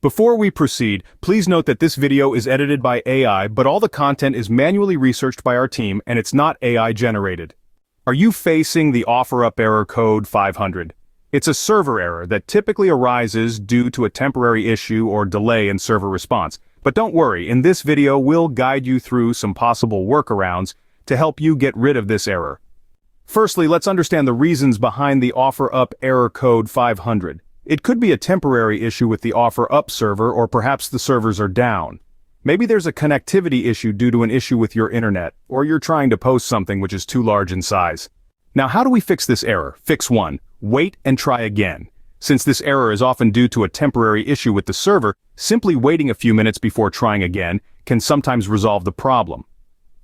Before we proceed, please note that this video is edited by AI, but all the content is manually researched by our team and it's not AI generated. Are you facing the OfferUp error code 500? It's a server error that typically arises due to a temporary issue or delay in server response. But don't worry, in this video we'll guide you through some possible workarounds to help you get rid of this error. Firstly, let's understand the reasons behind the OfferUp error code 500. It could be a temporary issue with the OfferUp server, or perhaps the servers are down. Maybe there's a connectivity issue due to an issue with your internet, or you're trying to post something which is too large in size. Now, how do we fix this error? Fix 1. Wait and try again. Since this error is often due to a temporary issue with the server, simply waiting a few minutes before trying again can sometimes resolve the problem.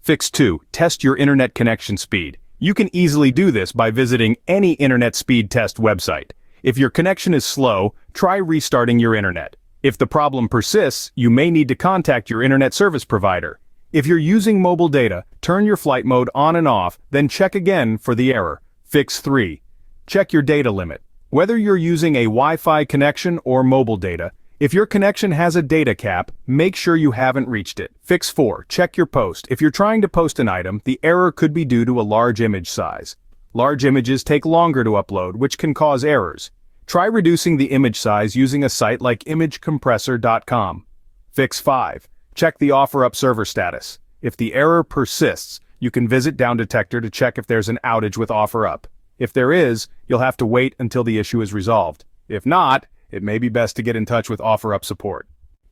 Fix 2. Test your internet connection speed. You can easily do this by visiting any internet speed test website. If your connection is slow, try restarting your internet. If the problem persists, you may need to contact your internet service provider. If you're using mobile data, turn your flight mode on and off, then check again for the error. Fix 3. Check your data limit. Whether you're using a Wi-Fi connection or mobile data, if your connection has a data cap, make sure you haven't reached it. Fix 4. Check your post. If you're trying to post an item, the error could be due to a large image size. Large images take longer to upload, which can cause errors. Try reducing the image size using a site like imagecompressor.com. Fix 5. Check the OfferUp server status. If the error persists, you can visit Down Detector to check if there's an outage with OfferUp. If there is, you'll have to wait until the issue is resolved. If not, it may be best to get in touch with OfferUp support.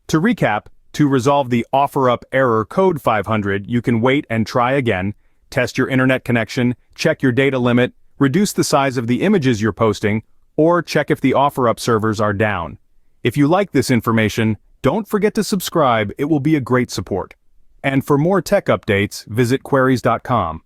To recap, to resolve the OfferUp error code 500, you can wait and try again, test your internet connection, check your data limit, reduce the size of the images you're posting, or check if the OfferUp servers are down. If you like this information, don't forget to subscribe, it will be a great support. And for more tech updates, visit queries.com.